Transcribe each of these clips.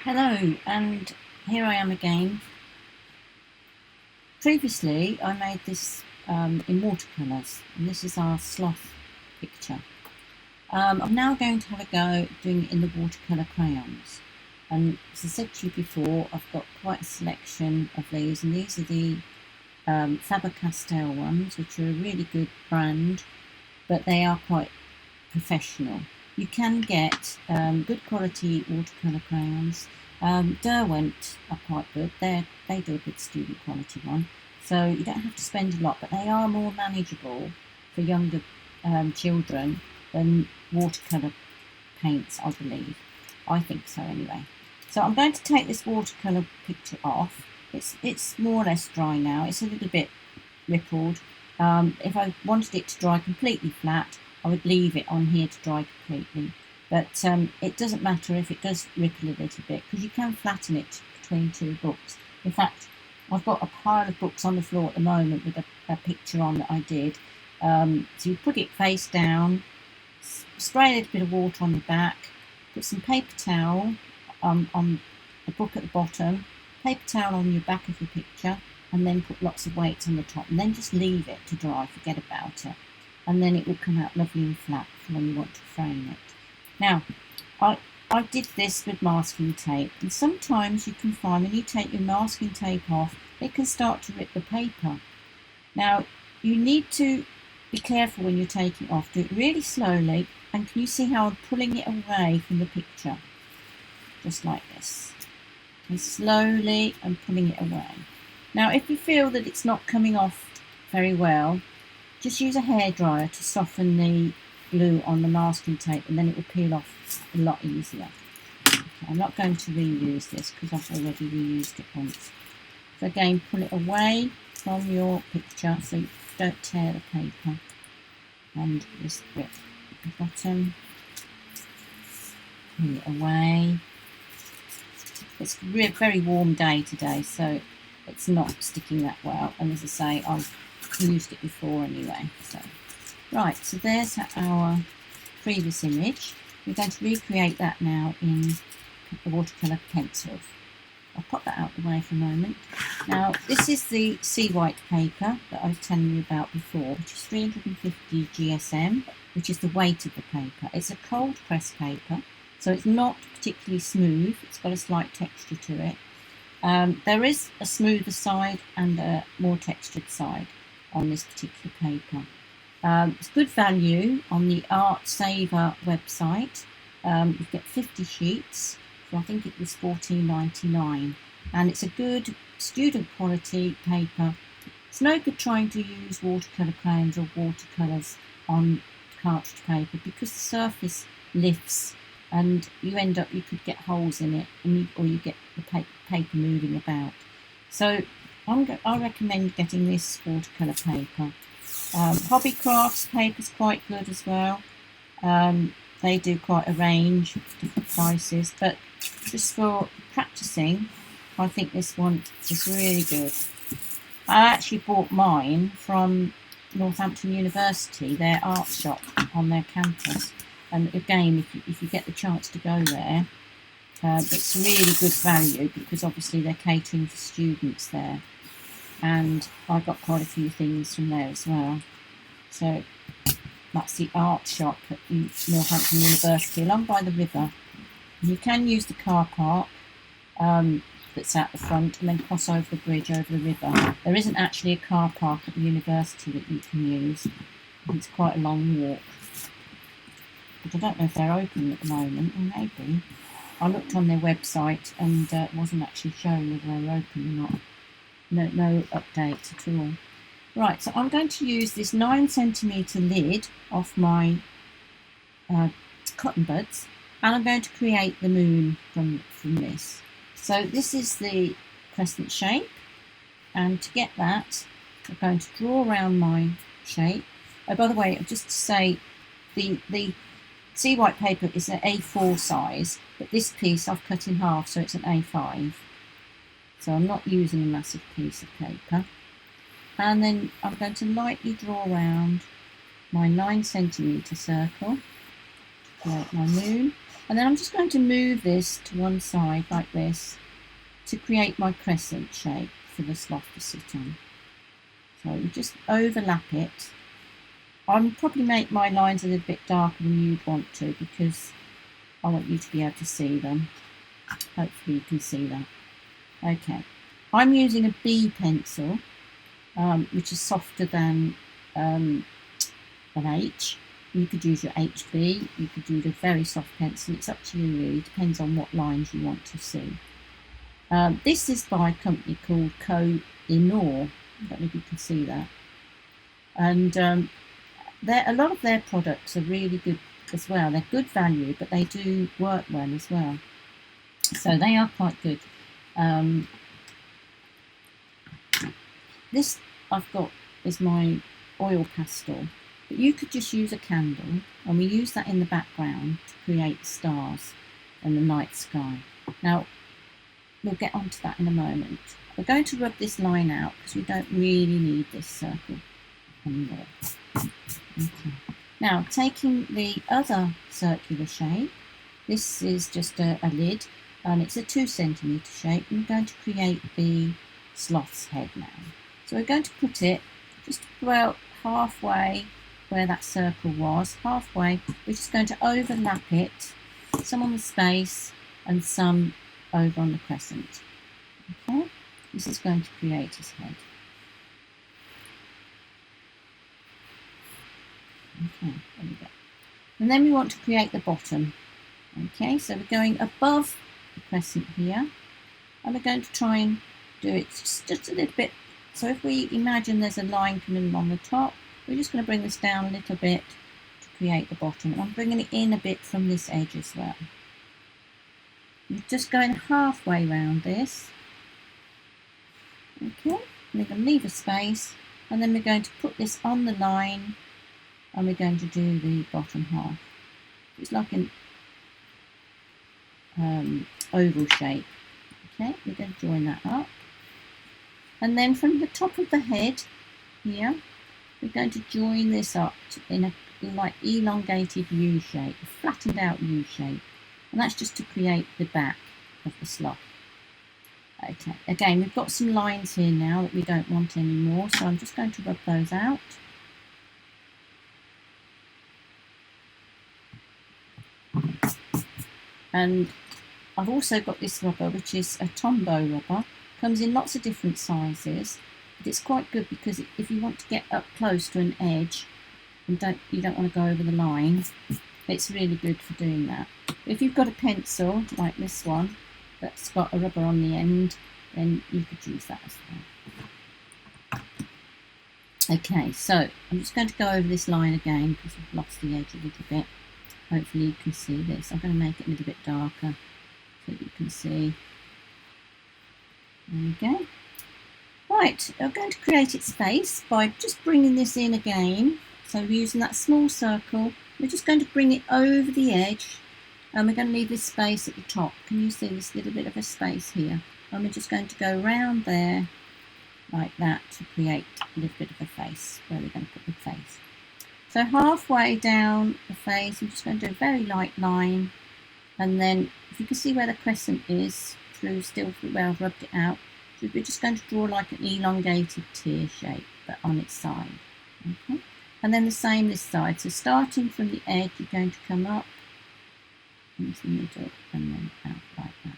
Hello, and here I am again. Previously I made this in watercolours, and this is our sloth picture. I'm now going to have a go doing it in the watercolour crayons, and as I said to you before, I've got quite a selection of these, and these are the Faber-Castell ones, which are a really good brand, but they are quite professional. You can get good quality watercolour crayons. Derwent are quite good. They do a good student quality one, so you don't have to spend a lot, but they are more manageable for younger children than watercolour paints, I believe. I think so anyway. So I'm going to take this watercolour picture off. It's more or less dry now. It's a little bit rippled. If I wanted it to dry completely flat, I would leave it on here to dry completely, but it doesn't matter if it does ripple a little bit, because you can flatten it between two books. In fact, I've got a pile of books on the floor at the moment with a picture on that I did. So you put it face down, spray a little bit of water on the back, put some paper towel on the book at the bottom, paper towel on your back of your picture, and then put lots of weights on the top, and then just leave it to dry, forget about it. And then it will come out lovely and flat for when you want to frame it. Now, I did this with masking tape, and sometimes you can find when you take your masking tape off, it can start to rip the paper. Now, you need to be careful when you're taking it off. Do it really slowly, and can you see how I'm pulling it away from the picture? Just like this. And slowly I'm pulling it away. Now, if you feel that it's not coming off very well, just use a hairdryer to soften the glue on the masking tape, and then it will peel off a lot easier. Okay, I'm not going to reuse this because I've already reused it once. So again, pull it away from your picture so you don't tear the paper. And this bit at the bottom, pull it away. It's a very warm day today, so it's not sticking that well. And as I say, I've used it before anyway. So right, so there's our previous image. We're going to recreate that now in the watercolour pencils. I'll pop that out of the way for a moment. Now, this is the sea white paper that I was telling you about before, which is 350 GSM, which is the weight of the paper. It's a cold press paper, so it's not particularly smooth. It's got a slight texture to it. There is a smoother side and a more textured side on this particular paper. It's good value on the Art Saver website. You get 50 sheets, so I think it was $14.99, and it's a good student quality paper. It's no good trying to use watercolour crayons or watercolours on cartridge paper because the surface lifts and you could get holes in it, or you get the paper moving about. So I recommend getting this watercolour paper. Hobby Crafts paper's quite good as well. They do quite a range of different prices, but just for practicing, I think this one is really good. I actually bought mine from Northampton University, their art shop on their campus. And again, if you get the chance to go there, it's really good value because obviously they're catering for students there. And I got quite a few things from there as well. So that's the art shop at Northampton University, along by the river. And you can use the car park that's at the front and then cross over the bridge over the river. There isn't actually a car park at the university that you can use. It's quite a long walk. But I don't know if they're open at the moment, or maybe. I looked on their website and it wasn't actually showing whether they were open or not. No updates at all. Right, so I'm going to use this 9cm lid off my cotton buds, and I'm going to create the moon from this. So this is the crescent shape, and to get that, I'm going to draw around my shape. Oh, by the way, just to say, the sea white paper is an A4 size, but this piece I've cut in half, so it's an A5. So I'm not using a massive piece of paper. And then I'm going to lightly draw around my 9cm circle to create my moon. And then I'm just going to move this to one side like this to create my crescent shape for the sloth to sit on. So you just overlap it. I'll probably make my lines a little bit darker than you'd want to, because I want you to be able to see them. Hopefully you can see that. Okay, I'm using a B pencil, which is softer than an H. You could use your HB, you could use a very soft pencil. It's up to you really, depends on what lines you want to see. This is by a company called Koh-i-Noor. I don't know if you can see that. And a lot of their products are really good as well. They're good value, but they do work well as well. So they are quite good. This I've got is my oil pastel, but you could just use a candle, and we use that in the background to create stars and the night sky. Now, we'll get onto that in a moment. We're going to rub this line out because we don't really need this circle anymore. Okay. Now, taking the other circular shape, this is just a lid, and it's a 2 centimetre shape, and we're going to create the sloth's head now. So we're going to put it just about halfway where that circle was, halfway. We're just going to overlap it, some on the space and some over on the crescent. Okay, this is going to create his head. Okay, there we go. And then we want to create the bottom. Okay, so we're going above the crescent here, and we're going to try and do it just a little bit. So if we imagine there's a line coming on the top, we're just going to bring this down a little bit to create the bottom. And I'm bringing it in a bit from this edge as well. We're just going halfway around this. Okay, we're going to leave a space, and then we're going to put this on the line, and we're going to do the bottom half. It's like an oval shape. Okay, we're going to join that up. And then from the top of the head here, we're going to join this up in a like elongated U shape, a flattened out U shape. And that's just to create the back of the sloth. Okay, again, we've got some lines here now that we don't want anymore, so I'm just going to rub those out. And I've also got this rubber, which is a Tombow rubber. Comes in lots of different sizes, but it's quite good because if you want to get up close to an edge and you don't want to go over the line, it's really good for doing that. If you've got a pencil like this one that's got a rubber on the end, then you could use that as well. Okay, so I'm just going to go over this line again because I've lost the edge a little bit. Hopefully you can see this. I'm going to make it a little bit darker so that you can see. There we go. Right, I'm going to create its face by just bringing this in again. So we're using that small circle. We're just going to bring it over the edge, and we're going to leave this space at the top. Can you see this little bit of a space here? And we're just going to go around there like that to create a little bit of a face where we're going to put the face. So halfway down the face, I'm just going to do a very light line, and then if you can see where the crescent is, still where I've rubbed it out, so we're just going to draw like an elongated tear shape but on its side. Okay, and then the same this side. So starting from the edge, you're going to come up into the middle and then out like that.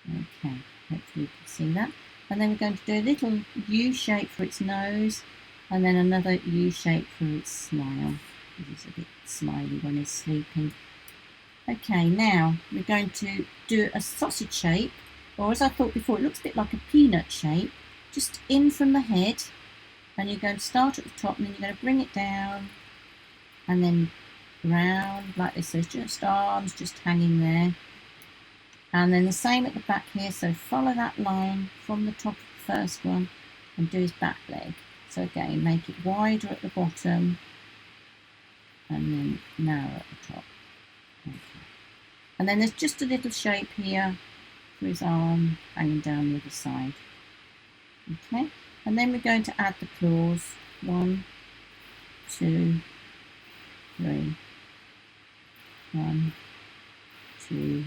Okay, hopefully you can see that. And then we're going to do a little U shape for its nose, and then another U shape for its smile. It's a bit smiley when it's sleeping. Okay, now we're going to do a sausage shape, or as I thought before, it looks a bit like a peanut shape, just in from the head, and you're going to start at the top, and then you're going to bring it down, and then round like this. So it's just arms just hanging there, and then the same at the back here. So follow that line from the top of the first one and do his back leg. So again, make it wider at the bottom and then narrow at the top. Okay. And then there's just a little shape here for his arm hanging down the other side. Okay, and then we're going to add the claws. 1, 2, 3. 1, 2,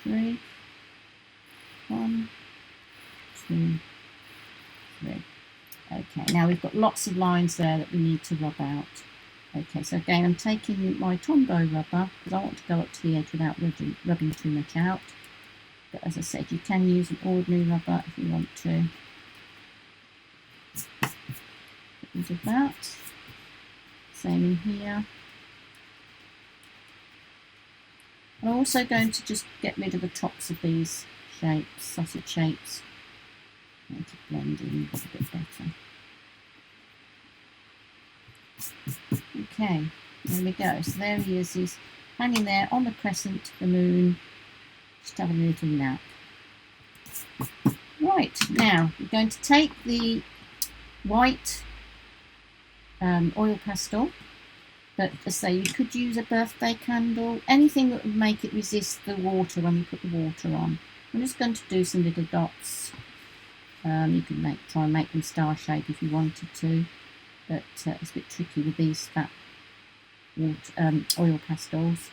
3. 1, 2, 3. Okay, now we've got lots of lines there that we need to rub out. Okay, so again, I'm taking my Tombow rubber because I want to go up to the edge without rubbing too much out. But as I said, you can use an ordinary rubber if you want to. Get rid of that. Same in here. I'm also going to just get rid of the tops of these shapes, sausage shapes. Make it blend in a bit better. Okay, there we go. So there he is. He's hanging there on the crescent, the moon, just having a little nap. Right, now we're going to take the white oil pastel, but as I say, you could use a birthday candle, anything that would make it resist the water when you put the water on. I'm just going to do some little dots. You can try and make them star shape if you wanted to, but it's a bit tricky with these fat oil pastels.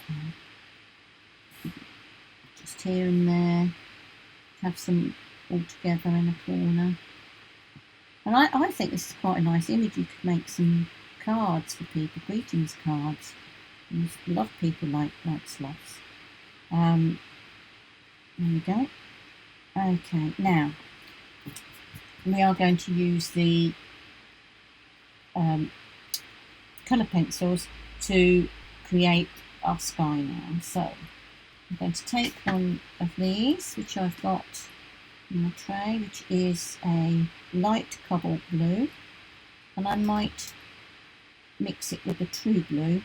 Okay. Just here and there, have some all together in a corner. And I think this is quite a nice image. You could make some cards for people, greetings cards. And a lot of people like sloths. There we go. Okay, now we are going to use the colour pencils to create our sky now. So I'm going to take one of these, which I've got in my tray, which is a light cobalt blue, and I might mix it with a true blue,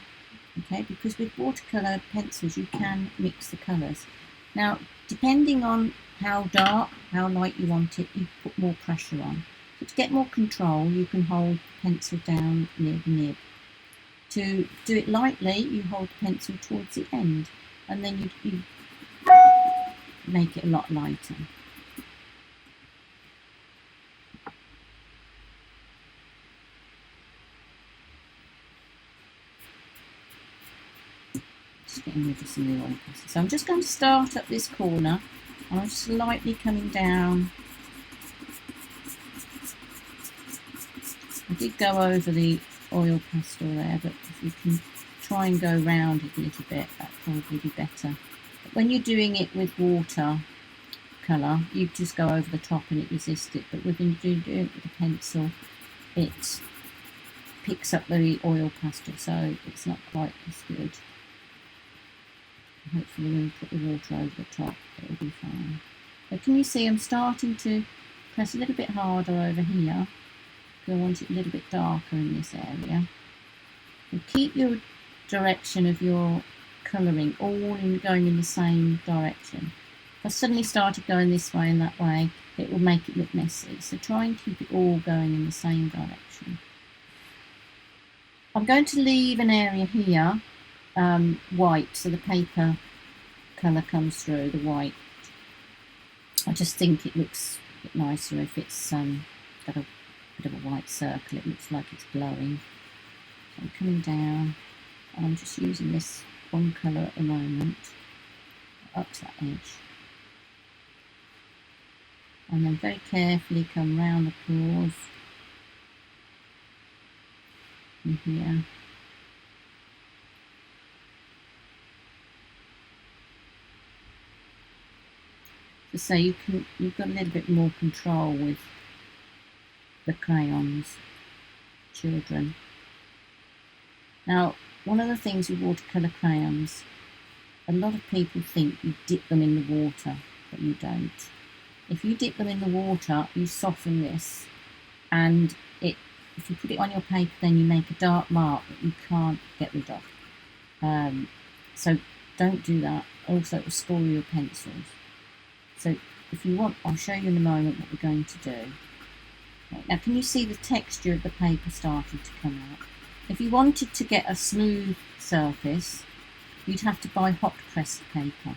okay, because with watercolour pencils you can mix the colours. Now, depending on how dark, how light you want it, you put more pressure on. So to get more control, you can hold the pencil down near the nib. To do it lightly, you hold the pencil towards the end, and then you make it a lot lighter. Just getting rid of some of the oil pastel. So I'm just going to start up this corner, and I'm just lightly coming down. I did go over the oil pastel there, but if you can try and go round it a little bit, that'd probably be better. But when you're doing it with water colour, you just go over the top and it resists it. But when you do it with a pencil, it picks up the oil pastel, so it's not quite as good. Hopefully when we put the water over the top, it'll be fine. But can you see I'm starting to press a little bit harder over here, because I want it a little bit darker in this area. And keep your direction of your colouring all going in the same direction. If I suddenly started going this way and that way, it will make it look messy. So try and keep it all going in the same direction. I'm going to leave an area here white, so the paper colour comes through the white. I just think it looks a bit nicer if it's got a bit of a white circle. It looks like it's glowing. So I'm coming down, and I'm just using this one colour at the moment up to that edge, and then very carefully come round the pores in here. So you've got a little bit more control with the crayons, children. Now, one of the things with watercolour crayons, a lot of people think you dip them in the water, but you don't. If you dip them in the water, you soften this, and if you put it on your paper, then you make a dark mark that you can't get rid of. So don't do that. Also, it will spoil your pencils. So if you want, I'll show you in a moment what we're going to do. Right, now can you see the texture of the paper starting to come out? If you wanted to get a smooth surface, you'd have to buy hot pressed paper.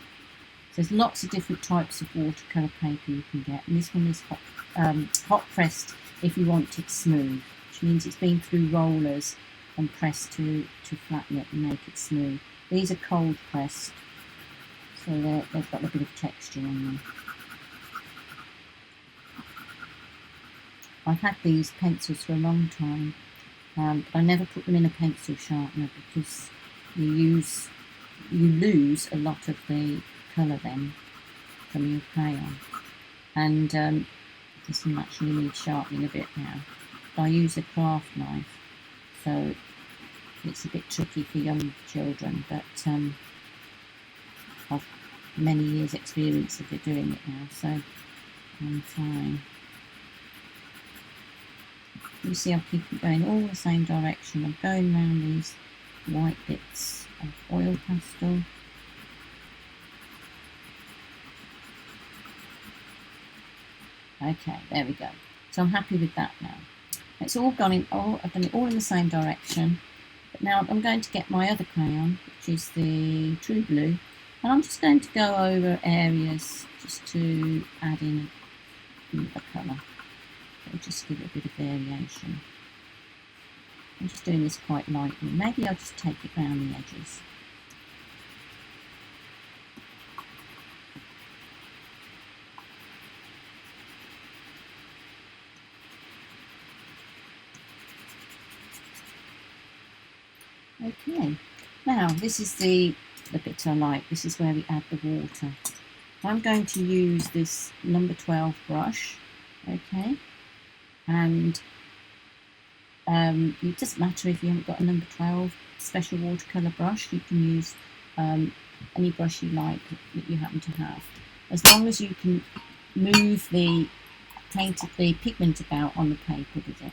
So there's lots of different types of watercolour paper you can get, and this one is hot pressed if you want it smooth, which means it's been through rollers and press to flatten it and make it smooth. These are cold pressed, so they've got a bit of texture on them. I've had these pencils for a long time, but I never put them in a pencil sharpener because you lose a lot of the colour then from your crayon, and this one actually needs sharpening a bit now. But I use a craft knife, so it's a bit tricky for young children, but I've many years experience of doing it now, so I'm fine. You see, I keep going all the same direction. I'm going around these white bits of oil pastel. Okay, there we go. So I'm happy with that now. It's all gone in. I've done it all in the same direction. But now I'm going to get my other crayon, which is the True Blue, and I'm just going to go over areas just to add in a colour. It'll just give it a bit of variation. I'm just doing this quite lightly. Maybe I'll just take it round the edges. Okay, now this is the bit I like. This is where we add the water. I'm going to use this number 12 brush, okay, and it doesn't matter if you haven't got a number 12 special watercolour brush. You can use any brush you like that you happen to have, as long as you can move the pigment about on the paper with it.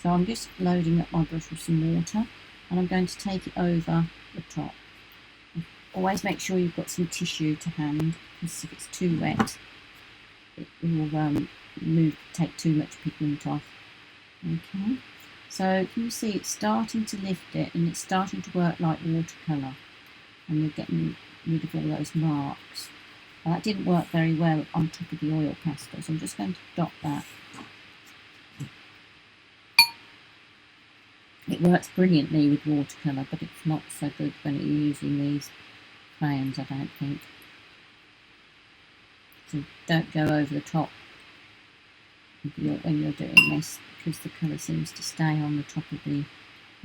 So I'm just loading up my brush with some water, and I'm going to take it over the top. Always make sure you've got some tissue to hand, because if it's too wet, it will take too much pigment off. Okay, so can you see it's starting to lift it, and it's starting to work like watercolour, and you're getting rid of all those marks. Well, that didn't work very well on top of the oil pastel, so I'm just going to dot that. It works brilliantly with watercolour, but it's not so good when you're using these crayons, I don't think. So don't go over the top when you're doing this, because the colour seems to stay on the top of the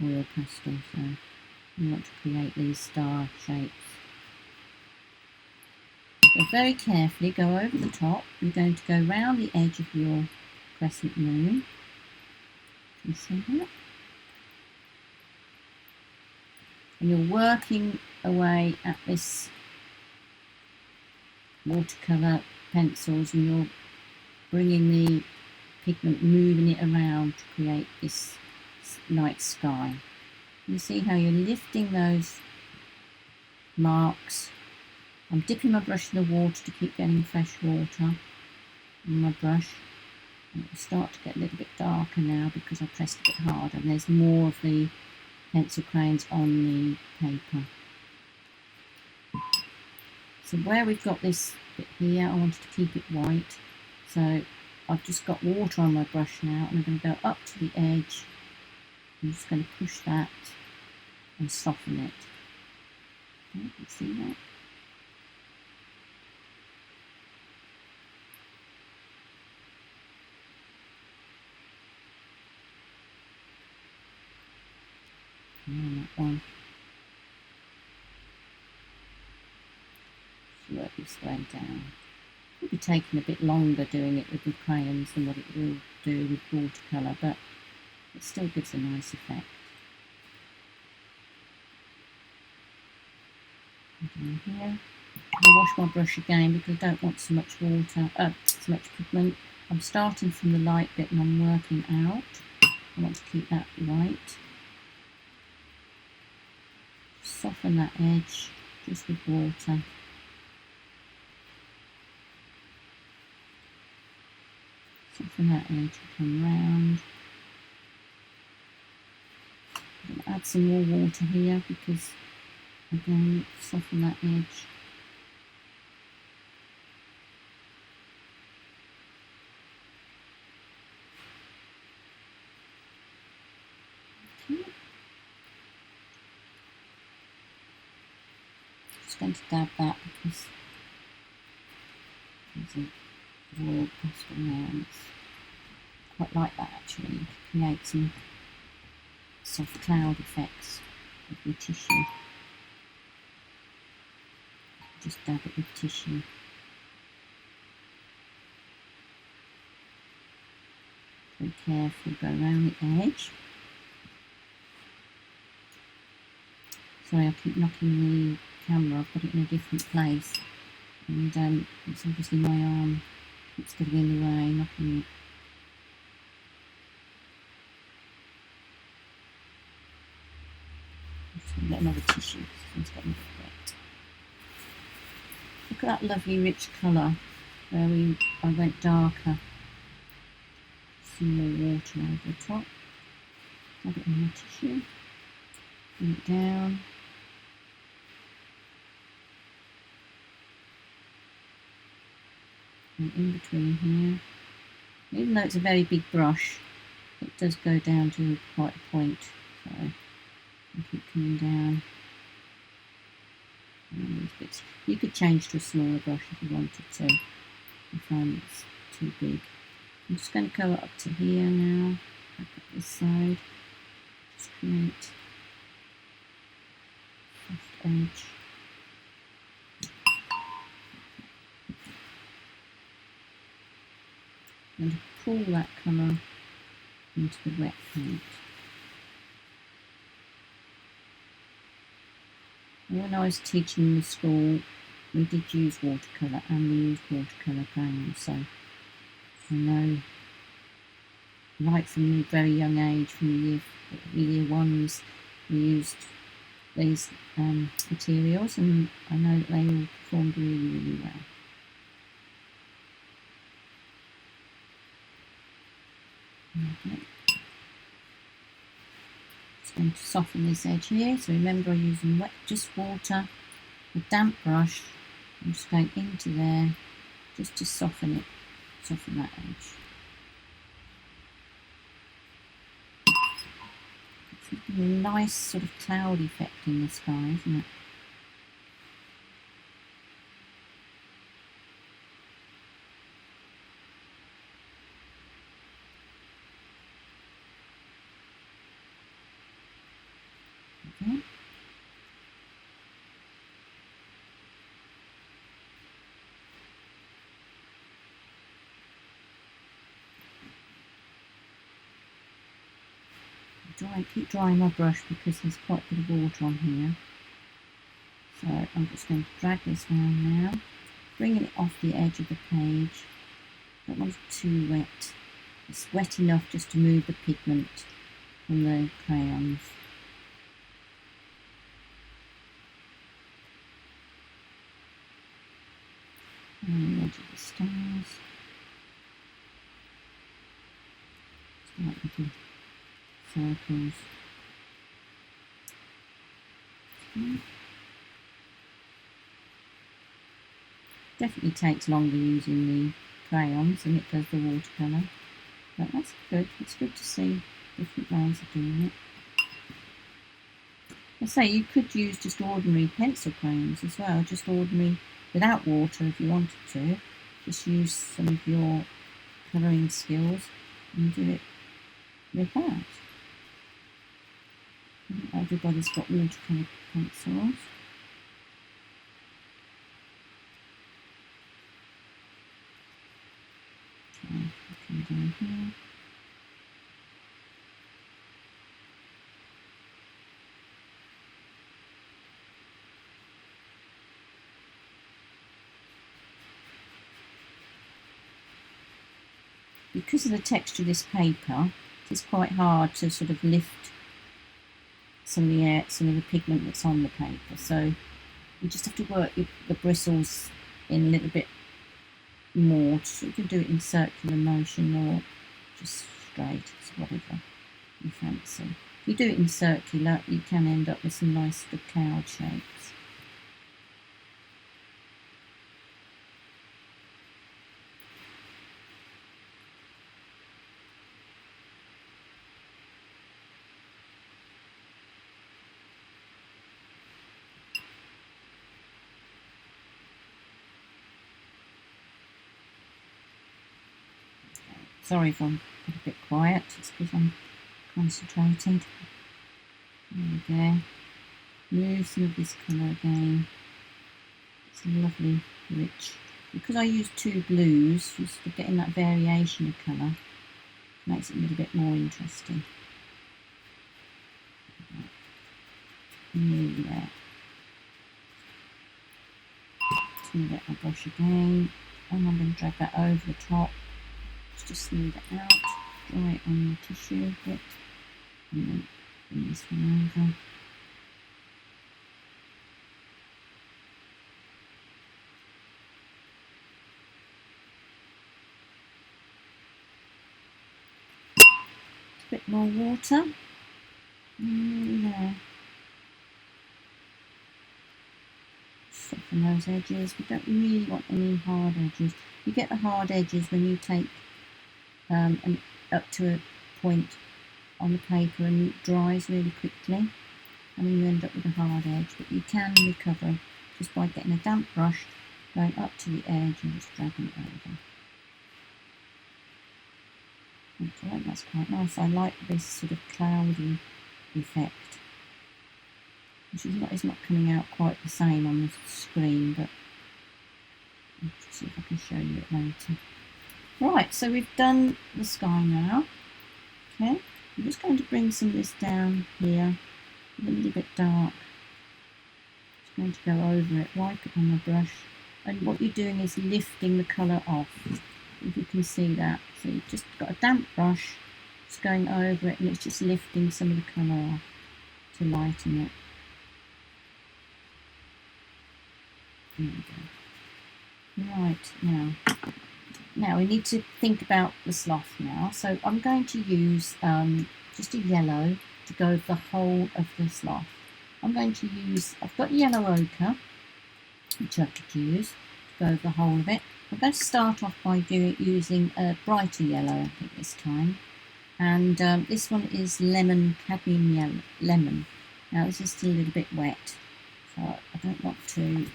oil pastel. So you want to create these star shapes. So very carefully go over the top. You're going to go round the edge of your crescent moon. Can you see that? And you're working away at this watercolour pencils, and you're bringing the pigment, moving it around to create this night sky. You see how you're lifting those marks. I'm dipping my brush in the water to keep getting fresh water on my brush. And it will start to get a little bit darker now because I pressed a bit harder, and there's more of the pencil crayons on the paper. So where we've got this bit here, I wanted to keep it white, so I've just got water on my brush now, and I'm going to go up to the edge. I'm just going to push that and soften it. Okay, you can see that? And that one. Work this way down. It'll be taking a bit longer doing it with the crayons than what it will do with watercolour, but it still gives a nice effect. Down here, I'll wash my brush again because I don't want so much water, so much pigment. I'm starting from the light bit and I'm working out. I want to keep that white. Soften that edge just with water. Soften that edge, come round. I'm going to add some more water here because, again, soften that edge. Okay. Just going to dab that because there's a royal pastel there, and it's quite like that actually. You can create some soft cloud effects with your tissue. Just dab it with tissue. Very carefully go around the edge. Sorry, I keep knocking the camera. I've got it in a different place, and it's obviously my arm keeps getting in the way, knocking it. Just get another tissue. It's getting wet. Look at that lovely rich colour where I went darker. Some more water over the top. Add it in the tissue. Bring it down. And in between here. Even though it's a very big brush, it does go down to quite a point. So I keep coming down. And these bits. You could change to a smaller brush if you wanted to. I find it's too big. I'm just going to go up to here now, back up this side, just create a soft edge. And pull that colour into the wet paint. And when I was teaching in the school, we did use watercolour, and we used watercolour crayons, so I know, right from a very young age, from the year ones, we used these materials, and I know that they all performed really, really well. Okay. Just going to soften this edge here. So remember, I'm using just water, a damp brush. I'm just going into there just to soften it, soften that edge. It's a nice sort of cloud effect in the sky, isn't it? Okay. Keep drying my brush because there's quite a bit of water on here. So I'm just going to drag this around now, bringing it off the edge of the page. Don't want it too wet. It's wet enough just to move the pigment from the crayons. And the edge of the stars. Just like little circles. Okay. Definitely takes longer using the crayons than it does the watercolour, but that's good. It's good to see different ways of doing it. I say you could use just ordinary pencil crayons as well, just ordinary without water if you wanted to. Just use some of your colouring skills and do it with that. Everybody's got watercolour pencils. Okay, come down here. Because of the texture of this paper, it's quite hard to sort of lift some of the pigment that's on the paper. So you just have to work the bristles in a little bit more. So you can do it in circular motion or just straight, it's whatever you fancy. If you do it in circular, you can end up with some nice sort of cloud shapes. Sorry if I'm a bit quiet, it's because I'm concentrated. There we go. Move some of this colour again. It's lovely, rich. Because I use two blues, you're sort of getting that variation of colour. Makes it a little bit more interesting. Nearly there. Smooth out my brush again, and I'm going to drag that over the top just to smooth it out. Dry it on the tissue a bit, and then bring this one over. A bit more water. There. Soften those edges. We don't really want any hard edges. You get the hard edges when you take up to a point on the paper and it dries really quickly, and then you end up with a hard edge, but you can recover just by getting a damp brush, going up to the edge and just dragging it over. Okay, that's quite nice. I like this sort of cloudy effect, which is not coming out quite the same on the screen, but let's see if I can show you it later. Right, so we've done the sky now. Okay, I'm just going to bring some of this down here, a little bit dark. Just going to go over it, wipe it on the brush, and what you're doing is lifting the colour off, if you can see that. So you've just got a damp brush, just going over it, and it's just lifting some of the colour off to lighten it. There we go. Right, now we need to think about the sloth now. So I'm going to use just a yellow to go over the whole of the sloth. I'm going to use, I've got yellow ochre, which I could use to go over the whole of it. I'm going to start off by using a brighter yellow, I think this time. And this one is lemon, cadmium yellow, lemon. Now this is still a little bit wet, so I don't want to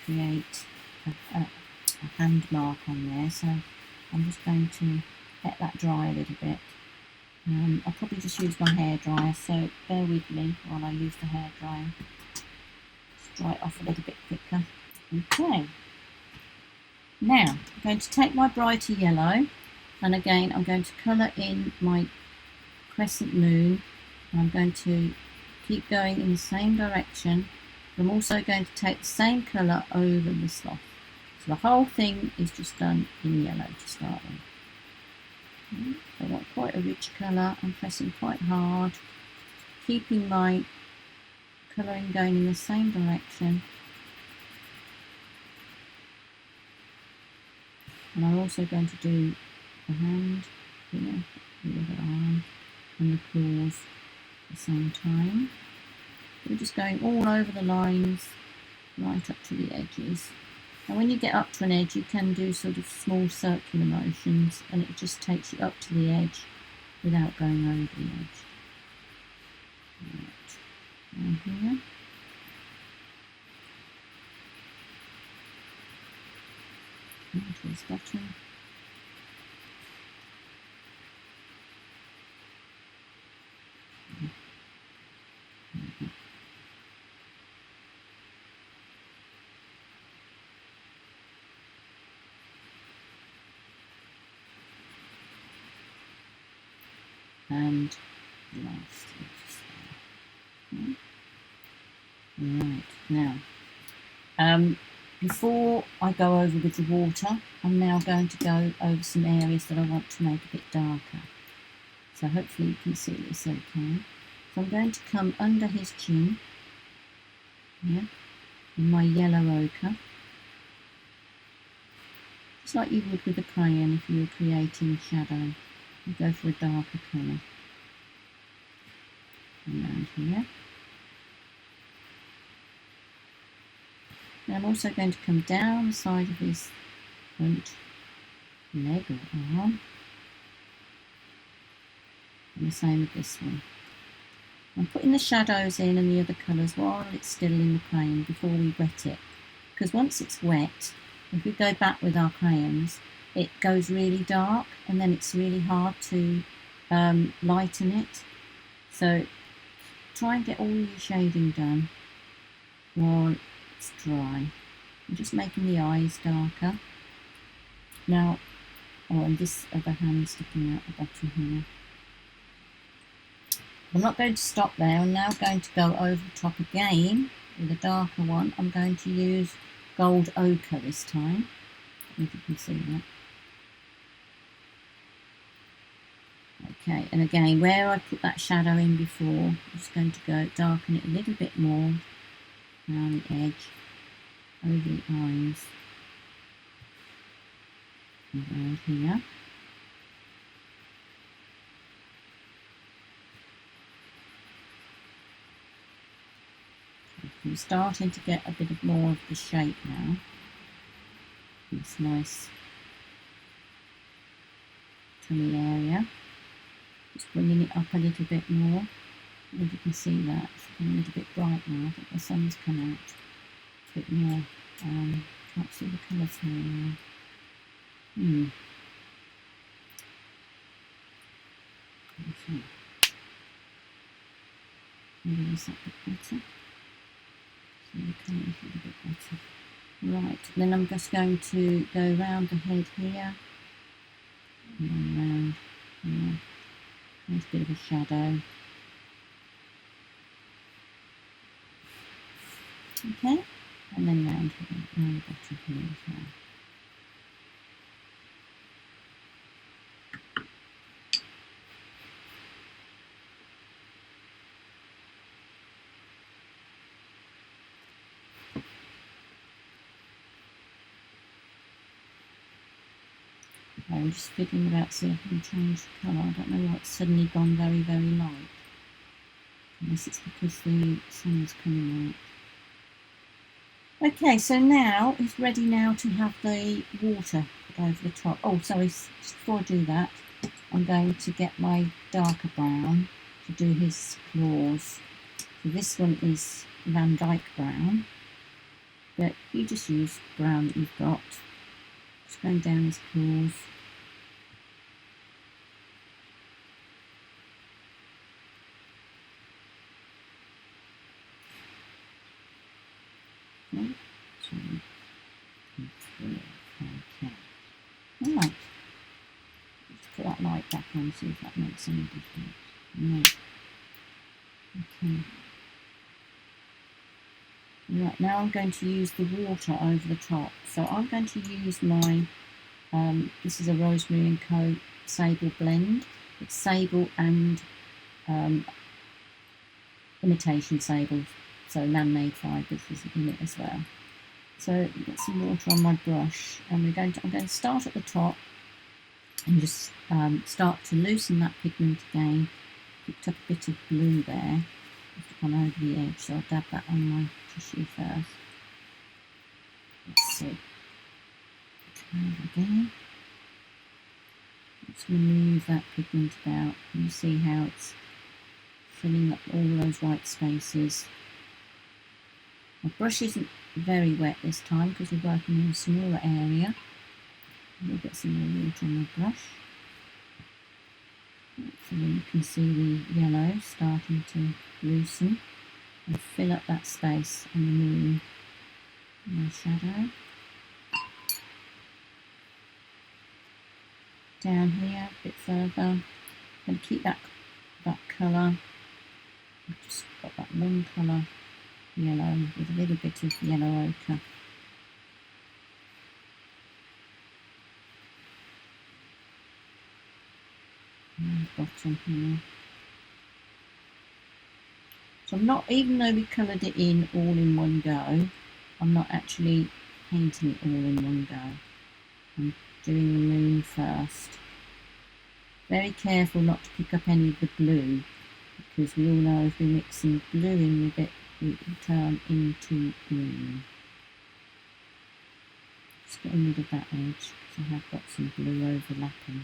create a hand mark on there, so I'm just going to let that dry a little bit. I'll probably just use my hairdryer, so bear with me while I use the hairdryer. Just dry it off a little bit quicker. Okay. Now I'm going to take my brighter yellow, and again I'm going to colour in my crescent moon, and I'm going to keep going in the same direction. I'm also going to take the same colour over the sloth. So the whole thing is just done in yellow to start with. I want quite a rich colour. I'm pressing quite hard, keeping my colouring going in the same direction. And I'm also going to do the hand here, the other arm, and the claws at the same time. We're just going all over the lines, right up to the edges. And when you get up to an edge, you can do sort of small circular motions, and it just takes you up to the edge without going over the edge. Right, down here. Onto this bottom. And last edge there. Right, now before I go over with the water, I'm now going to go over some areas that I want to make a bit darker. So hopefully you can see this okay. So I'm going to come under his chin, here, in my yellow ochre, just like you would with a crayon if you were creating a shadow. You go for a darker colour. Around here. Now I'm also going to come down the side of his front leg or arm. And the same with this one. I'm putting the shadows in and the other colours while it's still in the crayon before we wet it. Because once it's wet, if we go back with our crayons, it goes really dark, and then it's really hard to lighten it. So try and get all your shading done while it's dry. I'm just making the eyes darker. Now, and this other hand sticking out the bottom here. I'm not going to stop there. I'm now going to go over the top again with a darker one. I'm going to use gold ochre this time. I don't know if you can see that. Okay, and again, where I put that shadow in before, I'm just going to go darken it a little bit more around the edge, over the eyes, and around here. I'm starting to get a bit of more of the shape now. This nice tummy area. Just bringing it up a little bit more. I think you can see that it's a little bit bright now. I think the sun's come out a bit more. Can't see the colour through now. Okay. Maybe this a bit better. See the colour is a little bit better. Right, then I'm just going to go around the head here. And then round here. There's a bit of a shadow. Okay, and then round here, round the bottom here as well. I'm just figuring about see if I can change the colour. I don't know why it's suddenly gone very, very light. Unless it's because the sun's coming out. Okay, so now it's ready now to have the water put over the top. Oh, sorry, just before I do that, I'm going to get my darker brown to do his claws. So this one is Van Dyke brown, but you just use brown that you've got. Just going down his claws. Okay. Right. Let's put that light back on, see if that makes any difference. No. Okay. Right, now I'm going to use the water over the top. So I'm going to use my, this is a Rosemary and Co. Sable blend. It's sable and imitation sable, so man-made fibres is in it as well. So get some water on my brush, and I'm going to start at the top and just start to loosen that pigment again. Picked up a bit of blue there, just gone over the edge, so I'll dab that on my tissue first. Let's see. Again. Let's remove that pigment about. You see how it's filling up all those white spaces. My brush isn't very wet this time because we're working in a smaller area. We'll get some more water on my brush. So then you can see the yellow starting to loosen and fill up that space on the moon and the shadow. Down here a bit further, I'm going to keep that colour. I've just got that one colour yellow with a little bit of yellow ochre. And the bottom here. So I'm not, even though we coloured it in all in one go, I'm not actually painting it all in one go. I'm doing the moon first. Very careful not to pick up any of the blue, because we all know if we're mixing blue in with it, it will turn into green. Just getting rid of that edge, because I have got some blue overlapping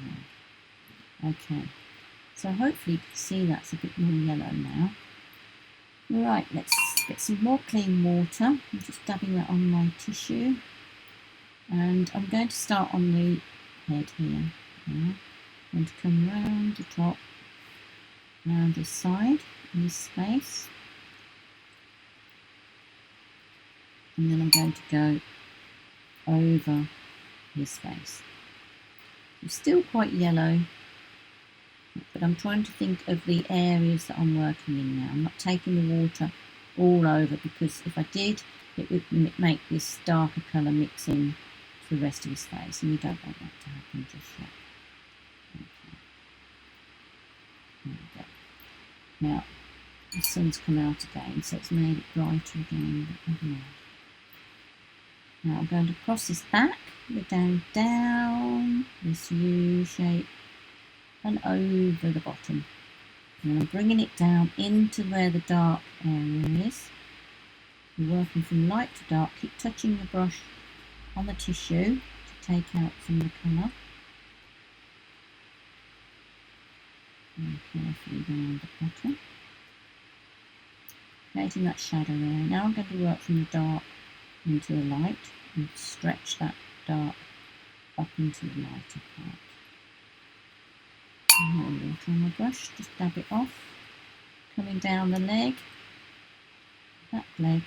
there. Okay, so hopefully you can see that's a bit more yellow now. Right, let's get some more clean water. I'm just dabbing that on my tissue. And I'm going to start on the head here. Now, I'm going to come round the top, round this side, in this space. And then I'm going to go over his face. It's still quite yellow, but I'm trying to think of the areas that I'm working in now. I'm not taking the water all over, because if I did, it would make this darker colour mix in to the rest of his face, and we don't want that to happen just yet. Okay. There we go. Now, the sun's come out again, so it's made it brighter again, but I don't know. Now I'm going to cross this back, go down this U shape and over the bottom. And I'm bringing it down into where the dark area is. You're working from light to dark. Keep touching the brush on the tissue to take out some of the colour. And carefully round the bottom. Creating that shadow area. Now I'm going to work from the dark into the light and stretch that dark up into the lighter part. A little water on my brush, just dab it off. Coming down the leg, that leg,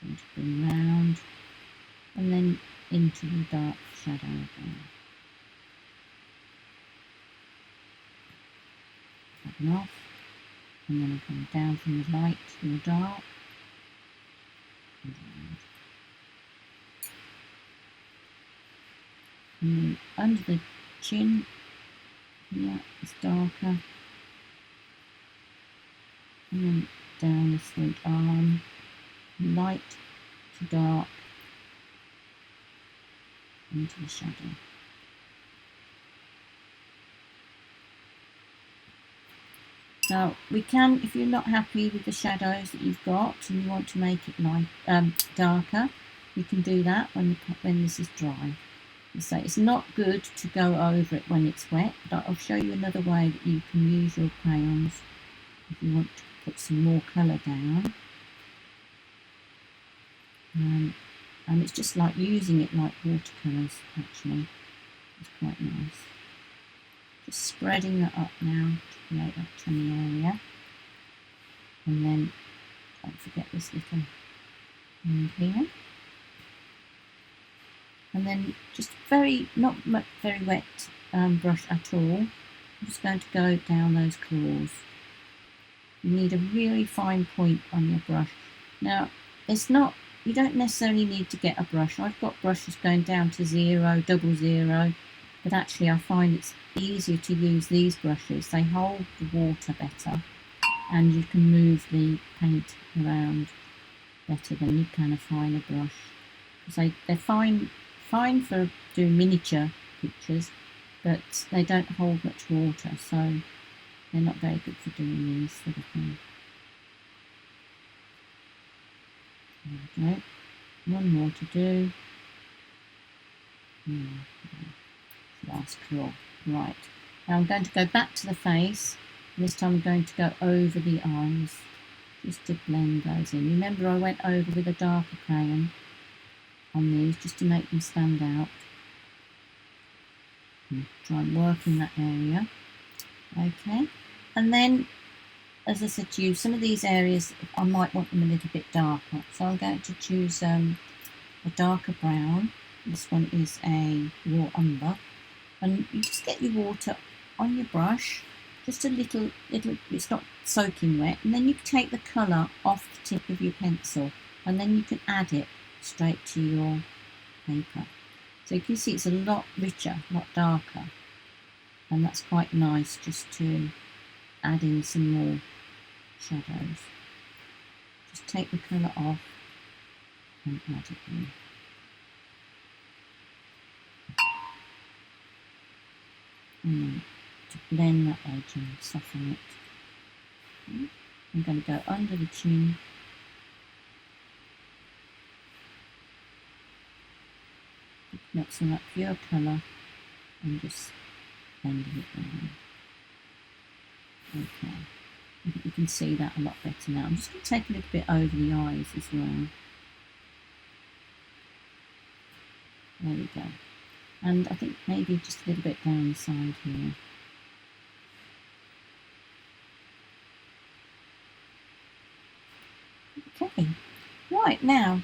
going to bring round and then into the dark shadow again. Dabbing off, and then I'm coming down from the light to the dark. And round. And then under the chin, yeah, it's darker. And then down the front arm, light to dark, into the shadow. Now we can, if you're not happy with the shadows that you've got and you want to make it light, darker, you can do that when this is dry. So it's not good to go over it when it's wet, but I'll show you another way that you can use your crayons if you want to put some more colour down. And it's just like using it like watercolours, actually. It's quite nice. Just spreading that up now to create that tummy area. And then, don't forget this little end here. And then just not very wet brush at all. I'm just going to go down those claws. You need a really fine point on your brush. Now, you don't necessarily need to get a brush. I've got brushes going down to 0, 00, but actually I find it's easier to use these brushes. They hold the water better, and you can move the paint around better than you can a finer brush. Because they're fine for doing miniature pictures, but they don't hold much water, so they're not very good for doing these sort of things. There we go. One more to do. Last claw. Right. Now I'm going to go back to the face. And this time I'm going to go over the eyes, just to blend those in. Remember, I went over with a darker crayon on these just to make them stand out. Try and work in that area. Okay, and then, as I said to you, some of these areas I might want them a little bit darker, so I'm going to choose a darker brown. This one is a raw umber, and you just get your water on your brush, just a little, it's not soaking wet, and then you take the colour off the tip of your pencil, and then you can add it straight to your paper. So you can see it's a lot richer, a lot darker, and that's quite nice just to add in some more shadows. Just take the colour off and add it in. And then to blend that edge and soften it, I'm going to go under the chin. Picking up some of that pure colour and just blending it down. Okay, I think you can see that a lot better now. I'm just going to take a little bit over the eyes as well. There we go. and I think maybe just a little bit down the side here. Okay, right, now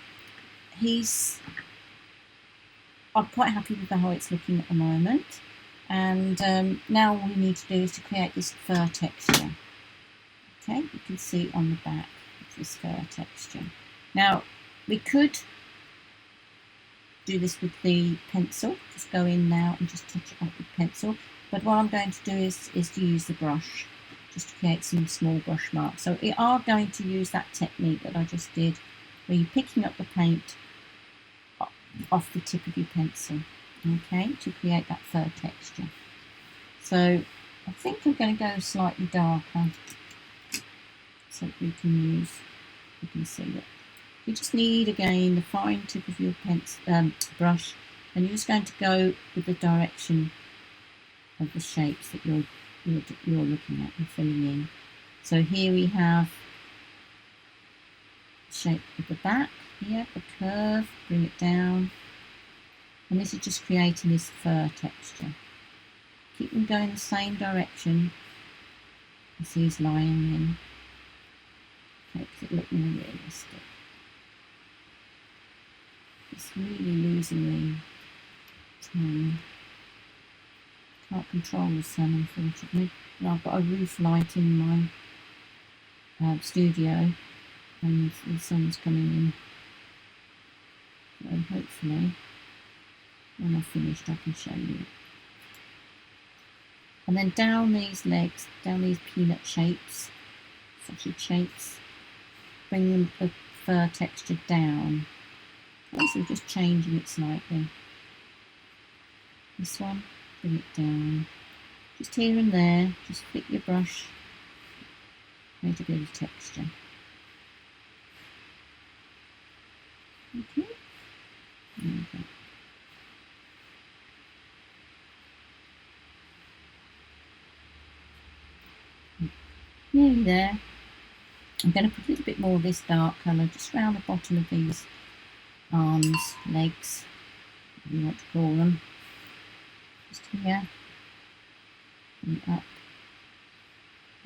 I'm quite happy with how it's looking at the moment, and now all we need to do is to create this fur texture. Okay, you can see on the back of this fur texture. Now we could do this with the pencil, just go in now and just touch it up with pencil, but what I'm going to do is to use the brush just to create some small brush marks. So we are going to use that technique that I just did, where you're picking up the paint off the tip of your pencil, okay, to create that fur texture. So I think I'm going to go slightly darker so that we can see that. You just need, again, the fine tip of your brush, and you're just going to go with the direction of the shapes that you're looking at and filling in. So here we have the shape of the back here, the curve, bring it down, and this is just creating this fur texture. Keep them going the same direction as he's lying in. Makes it look more realistic. It's really losing the time. Can't control the sun, unfortunately. Now I've got a roof light in my studio, and the sun's coming in. So hopefully, when I've finished, I can show you. And then down these legs, down these peanut shapes, sausage shapes, bring the fur texture down. Also just changing it slightly. This one, bring it down. Just here and there, just flick your brush, create a bit of texture. Okay. There we go. Nearly there. I'm going to put a little bit more of this dark colour just around the bottom of these arms, legs, whatever you want to call them. Just here and up.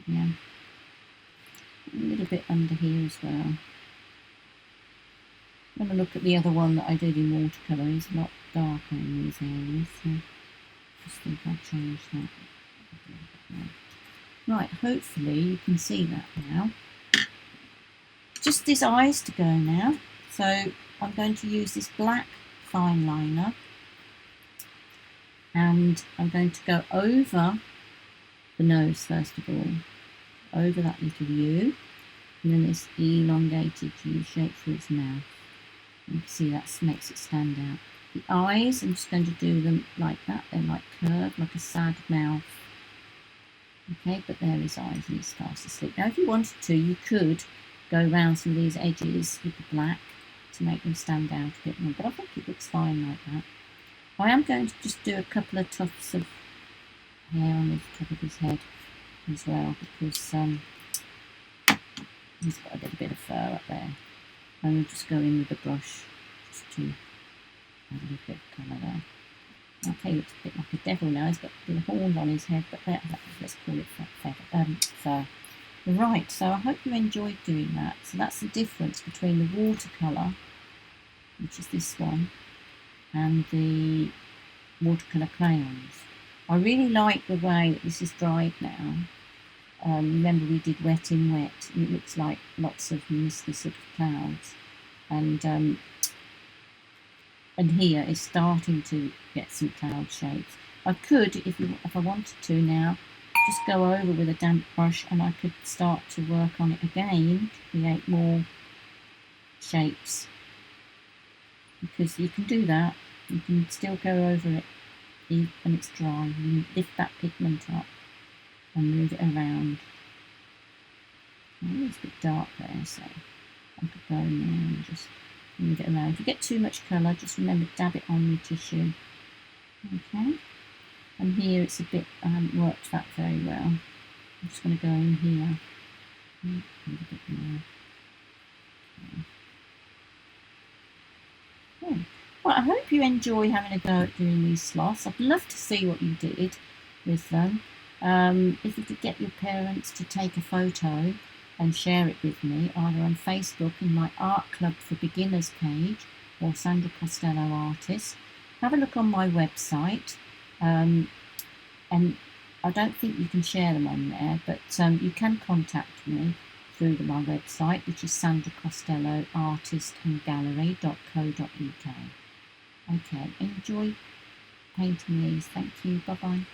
Yeah. A little bit under here as well. I'm going to look at the other one that I did in watercolour. It's a lot darker in these areas, so I just think I'll change that. Right, hopefully you can see that now. Just his eyes to go now. So I'm going to use this black fine liner, and I'm going to go over the nose first of all, over that little U, and then this elongated U shape for its mouth. You can see that makes it stand out. The eyes, I'm just going to do them like that. They're like curved, like a sad mouth. Okay, but there his eyes, and he's fast asleep. Now if you wanted to, you could go around some of these edges with the black to make them stand out a bit more, but I think it looks fine like that. I am going to just do a couple of tufts of hair on the top of his head as well, because he's got a little bit of fur up there. And we'll just go in with the brush just to add a little bit of colour there. Okay, looks a bit like a devil now. He's got the horns on his head, but let's call it fur. Right, so I hope you enjoyed doing that. So that's the difference between the watercolour, which is this one, and the watercolour crayons. I really like the way that this is dried now. Remember we did wet in wet, and it looks like lots of misty sort of clouds. And here it's starting to get some cloud shapes. I could, if I wanted to now, just go over with a damp brush, and I could start to work on it again to create more shapes. Because you can do that, you can still go over it when it's dry. You lift that pigment up and move it around. Oh, it's a bit dark there, so I could go in there and just move it around. If you get too much colour, just remember to dab it on your tissue. Okay, and here it's a bit, I haven't worked that very well. I'm just going to go in here a little bit more. Okay. Well, I hope you enjoy having a go at doing these sloths. I'd love to see what you did with them. If you could get your parents to take a photo and share it with me, either on Facebook in my Art Club for Beginners page or Sandra Costello Artist. Have a look on my website, and I don't think you can share them on there, but you can contact me through my website, which is Sandra Costello Artist and Gallery.co.uk. Okay, enjoy painting these. Thank you. Bye bye.